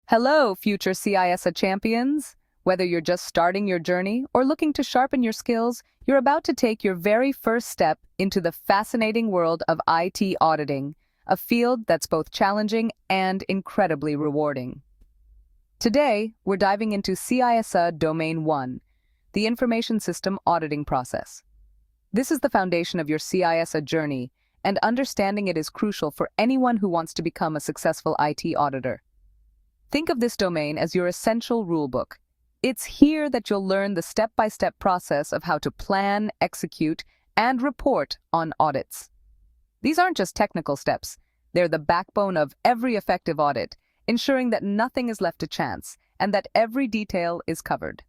Hello, future CISA champions! Whether you're just starting your journey or looking to sharpen your skills, you're about to take your very first step into the fascinating world of IT auditing, a field that's both challenging and incredibly rewarding. Today, we're diving into CISA Domain 1, the Information System Auditing Process. This is the foundation of your CISA journey, and understanding it is crucial for anyone who wants to become a successful IT auditor. Think of this domain as your essential rulebook. It's here that you'll learn the step-by-step process of how to plan, execute, and report on audits. These aren't just technical steps. They're the backbone of every effective audit, ensuring that nothing is left to chance and that every detail is covered.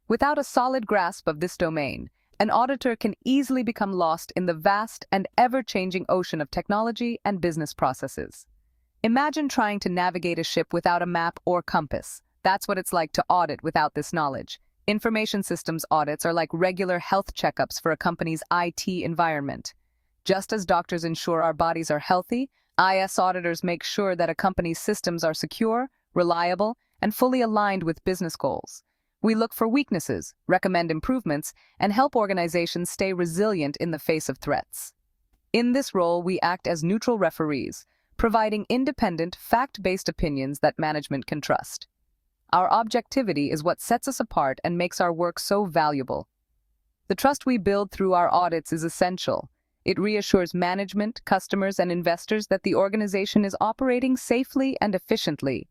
Without a solid grasp of this domain, an auditor can easily become lost in the vast and ever-changing ocean of technology and business processes. Imagine trying to navigate a ship without a map or compass. That's what it's like to audit without this knowledge. Information systems audits are like regular health checkups for a company's IT environment. Just as doctors ensure our bodies are healthy, IS auditors make sure that a company's systems are secure, reliable, and fully aligned with business goals. We look for weaknesses, recommend improvements, and help organizations stay resilient in the face of threats. In this role, we act as neutral referees, providing independent, fact-based opinions that management can trust. Our objectivity is what sets us apart and makes our work so valuable. The trust we build through our audits is essential. It reassures management, customers, and investors that the organization is operating safely and efficiently.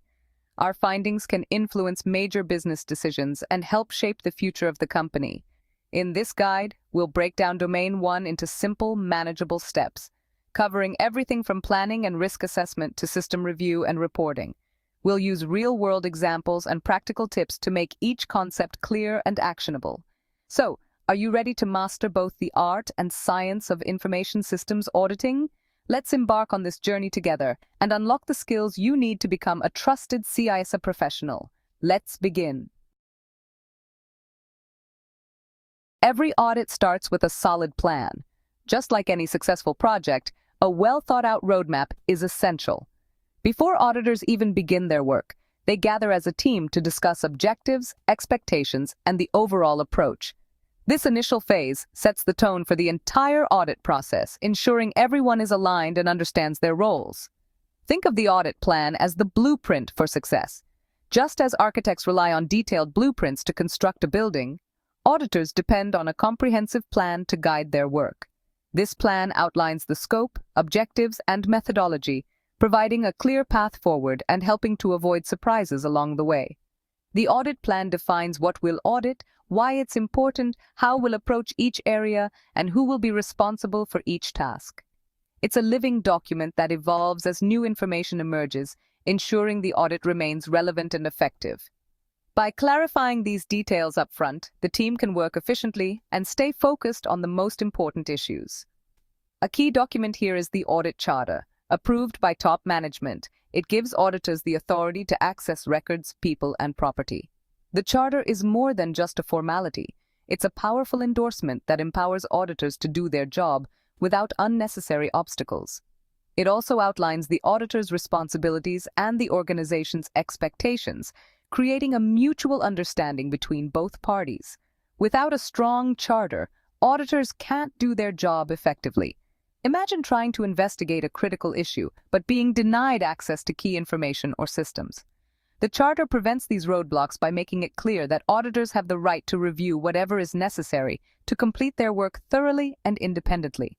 Our findings can influence major business decisions and help shape the future of the company. In this guide, we'll break down Domain 1 into simple, manageable steps, covering everything from planning and risk assessment to system review and reporting. We'll use real-world examples and practical tips to make each concept clear and actionable. So, are you ready to master both the art and science of information systems auditing? Let's embark on this journey together and unlock the skills you need to become a trusted CISA professional. Let's begin. Every audit starts with a solid plan. Just like any successful project, a well-thought-out roadmap is essential. Before auditors even begin their work, they gather as a team to discuss objectives, expectations, and the overall approach. This initial phase sets the tone for the entire audit process, ensuring everyone is aligned and understands their roles. Think of the audit plan as the blueprint for success. Just as architects rely on detailed blueprints to construct a building, auditors depend on a comprehensive plan to guide their work. This plan outlines the scope, objectives, and methodology, providing a clear path forward and helping to avoid surprises along the way. The audit plan defines what we'll audit, why it's important, how we'll approach each area, and who will be responsible for each task. It's a living document that evolves as new information emerges, ensuring the audit remains relevant and effective. By clarifying these details up front, the team can work efficiently and stay focused on the most important issues. A key document here is the Audit Charter, approved by top management. It gives auditors the authority to access records, people, and property. The Charter is more than just a formality. It's a powerful endorsement that empowers auditors to do their job without unnecessary obstacles. It also outlines the auditor's responsibilities and the organization's expectations, creating a mutual understanding between both parties. Without a strong charter, auditors can't do their job effectively. Imagine trying to investigate a critical issue, but being denied access to key information or systems. The Charter prevents these roadblocks by making it clear that auditors have the right to review whatever is necessary to complete their work thoroughly and independently.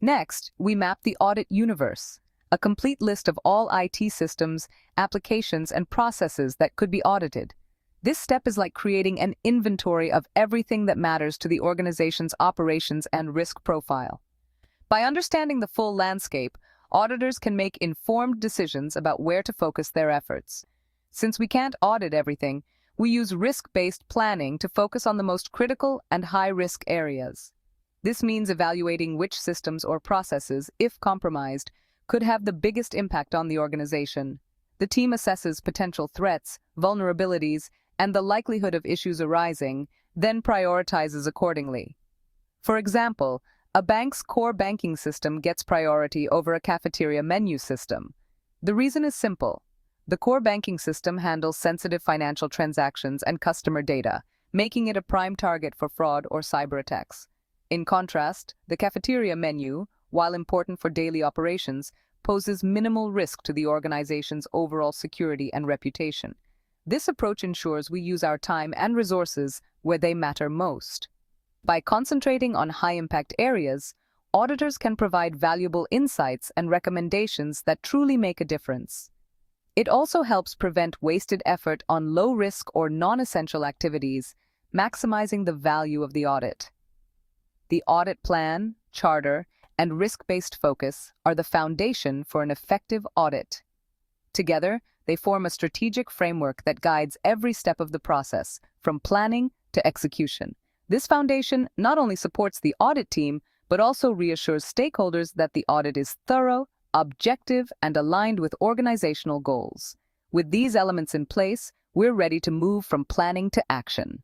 Next, we map the audit universe, a complete list of all IT systems, applications, and processes that could be audited. This step is like creating an inventory of everything that matters to the organization's operations and risk profile. By understanding the full landscape, auditors can make informed decisions about where to focus their efforts. Since we can't audit everything, we use risk-based planning to focus on the most critical and high-risk areas. This means evaluating which systems or processes, if compromised, could have the biggest impact on the organization. The team assesses potential threats, vulnerabilities, and the likelihood of issues arising, then prioritizes accordingly. For example, a bank's core banking system gets priority over a cafeteria menu system. The reason is simple. The core banking system handles sensitive financial transactions and customer data, making it a prime target for fraud or cyber attacks. In contrast, the cafeteria menu, while important for daily operations, poses minimal risk to the organization's overall security and reputation. This approach ensures we use our time and resources where they matter most. By concentrating on high-impact areas, auditors can provide valuable insights and recommendations that truly make a difference. It also helps prevent wasted effort on low-risk or non-essential activities, maximizing the value of the audit. The audit plan, charter, and risk-based focus are the foundation for an effective audit. Together, they form a strategic framework that guides every step of the process, from planning to execution. This foundation not only supports the audit team, but also reassures stakeholders that the audit is thorough, objective, and aligned with organizational goals. With these elements in place, we're ready to move from planning to action.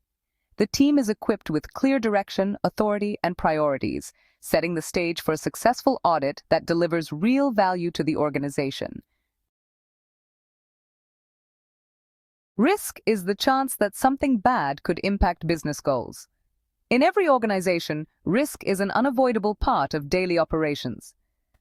The team is equipped with clear direction, authority, and priorities, setting the stage for a successful audit that delivers real value to the organization. Risk is the chance that something bad could impact business goals. In every organization, risk is an unavoidable part of daily operations.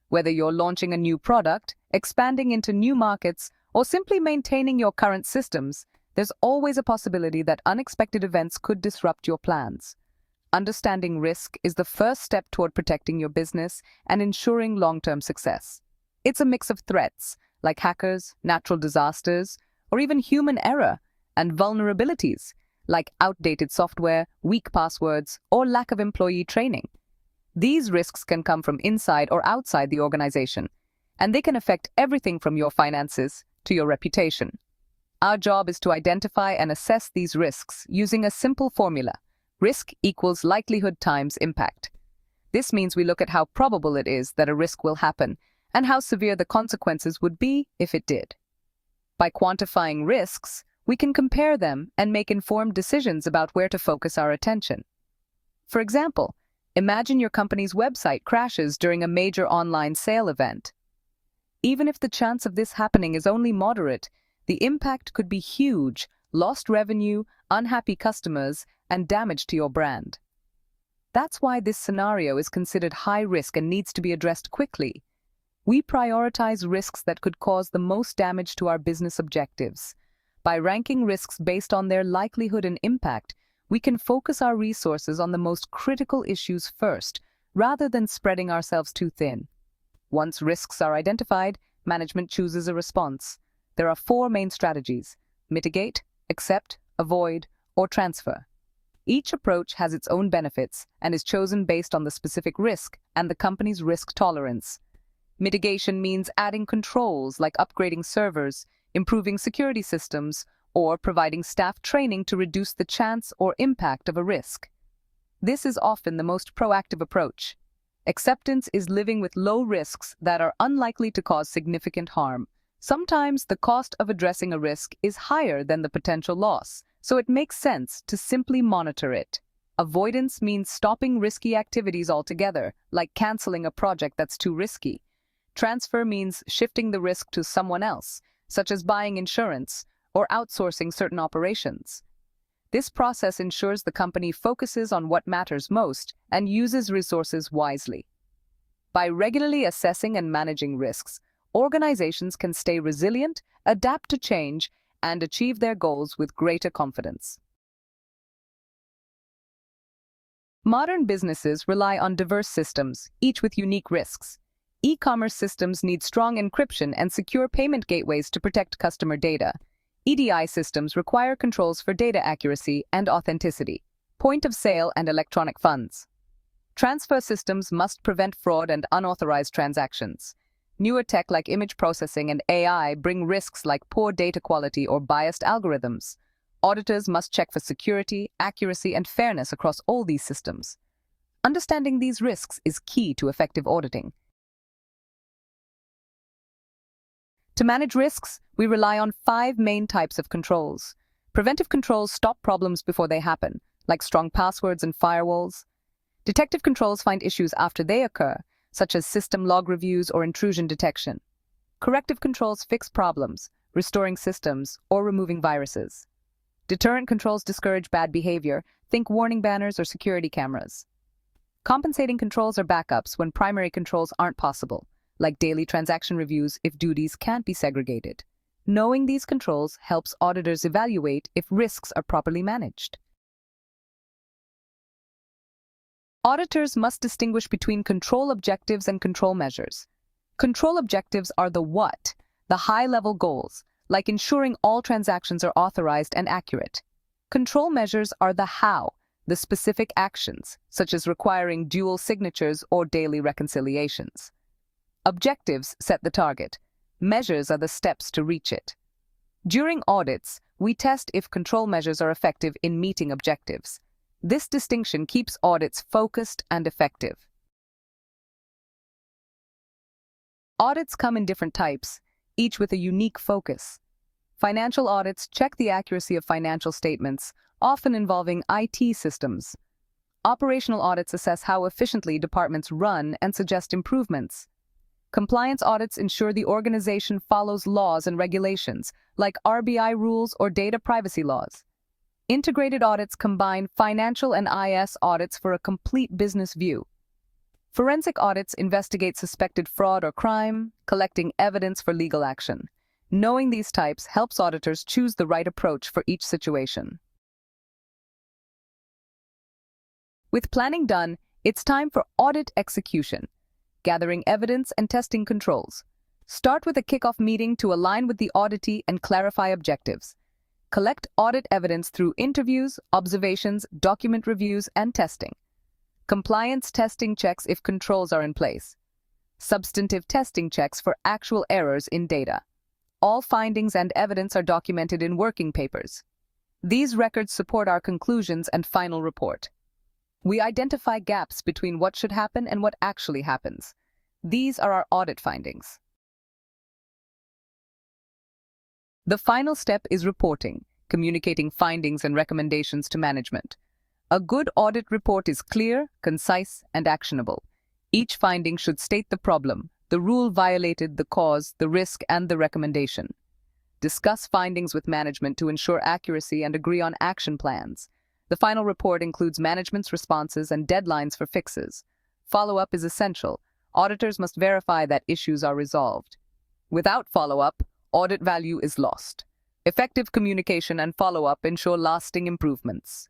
Whether you're launching a new product, expanding into new markets, or simply maintaining your current systems, there's always a possibility that unexpected events could disrupt your plans. Understanding risk is the first step toward protecting your business and ensuring long-term success. It's a mix of threats, like hackers, natural disasters, or even human error, and vulnerabilities, like outdated software, weak passwords, or lack of employee training. These risks can come from inside or outside the organization, and they can affect everything from your finances to your reputation. Our job is to identify and assess these risks using a simple formula: risk equals likelihood times impact. This means we look at how probable it is that a risk will happen and how severe the consequences would be if it did. By quantifying risks, we can compare them and make informed decisions about where to focus our attention. For example, imagine your company's website crashes during a major online sale event. Even if the chance of this happening is only moderate, the impact could be huge: lost revenue, unhappy customers, and damage to your brand. That's why this scenario is considered high risk and needs to be addressed quickly. We prioritize risks that could cause the most damage to our business objectives. By ranking risks based on their likelihood and impact, we can focus our resources on the most critical issues first, rather than spreading ourselves too thin. Once risks are identified, management chooses a response. There are 4 main strategies: mitigate, accept, avoid, or transfer. Each approach has its own benefits and is chosen based on the specific risk and the company's risk tolerance. Mitigation means adding controls like upgrading servers, improving security systems, or providing staff training to reduce the chance or impact of a risk. This is often the most proactive approach. Acceptance is living with low risks that are unlikely to cause significant harm. Sometimes the cost of addressing a risk is higher than the potential loss, so it makes sense to simply monitor it. Avoidance means stopping risky activities altogether, like canceling a project that's too risky. Transfer means shifting the risk to someone else, such as buying insurance or outsourcing certain operations. This process ensures the company focuses on what matters most and uses resources wisely. By regularly assessing and managing risks, organizations can stay resilient, adapt to change, and achieve their goals with greater confidence. Modern businesses rely on diverse systems, each with unique risks. E-commerce systems need strong encryption and secure payment gateways to protect customer data. EDI systems require controls for data accuracy and authenticity. Point of sale and electronic funds. Transfer systems must prevent fraud and unauthorized transactions. Newer tech like image processing and AI bring risks like poor data quality or biased algorithms. Auditors must check for security, accuracy, and fairness across all these systems. Understanding these risks is key to effective auditing. To manage risks, we rely on 5 main types of controls. Preventive controls stop problems before they happen, like strong passwords and firewalls. Detective controls find issues after they occur, such as system log reviews or intrusion detection. Corrective controls fix problems, restoring systems, or removing viruses. Deterrent controls discourage bad behavior. Think warning banners or security cameras. Compensating controls are backups when primary controls aren't possible, like daily transaction reviews if duties can't be segregated. Knowing these controls helps auditors evaluate if risks are properly managed. Auditors must distinguish between control objectives and control measures. Control objectives are the what, the high-level goals, like ensuring all transactions are authorized and accurate. Control measures are the how, the specific actions, such as requiring dual signatures or daily reconciliations. Objectives set the target. Measures are the steps to reach it. During audits, we test if control measures are effective in meeting objectives. This distinction keeps audits focused and effective. Audits come in different types, each with a unique focus. Financial audits check the accuracy of financial statements, often involving IT systems. Operational audits assess how efficiently departments run and suggest improvements. Compliance audits ensure the organization follows laws and regulations, like RBI rules or data privacy laws. Integrated audits combine financial and IS audits for a complete business view. Forensic audits investigate suspected fraud or crime, collecting evidence for legal action. Knowing these types helps auditors choose the right approach for each situation. With planning done, it's time for audit execution, gathering evidence and testing controls. Start with a kickoff meeting to align with the auditee and clarify objectives. Collect audit evidence through interviews, observations, document reviews, and testing. Compliance testing checks if controls are in place. Substantive testing checks for actual errors in data. All findings and evidence are documented in working papers. These records support our conclusions and final report. We identify gaps between what should happen and what actually happens. These are our audit findings. The final step is reporting, communicating findings and recommendations to management. A good audit report is clear, concise, and actionable. Each finding should state the problem, the rule violated, the cause, the risk, and the recommendation. Discuss findings with management to ensure accuracy and agree on action plans. The final report includes management's responses and deadlines for fixes. Follow-up is essential. Auditors must verify that issues are resolved. Without follow-up, audit value is lost. Effective communication and follow-up ensure lasting improvements.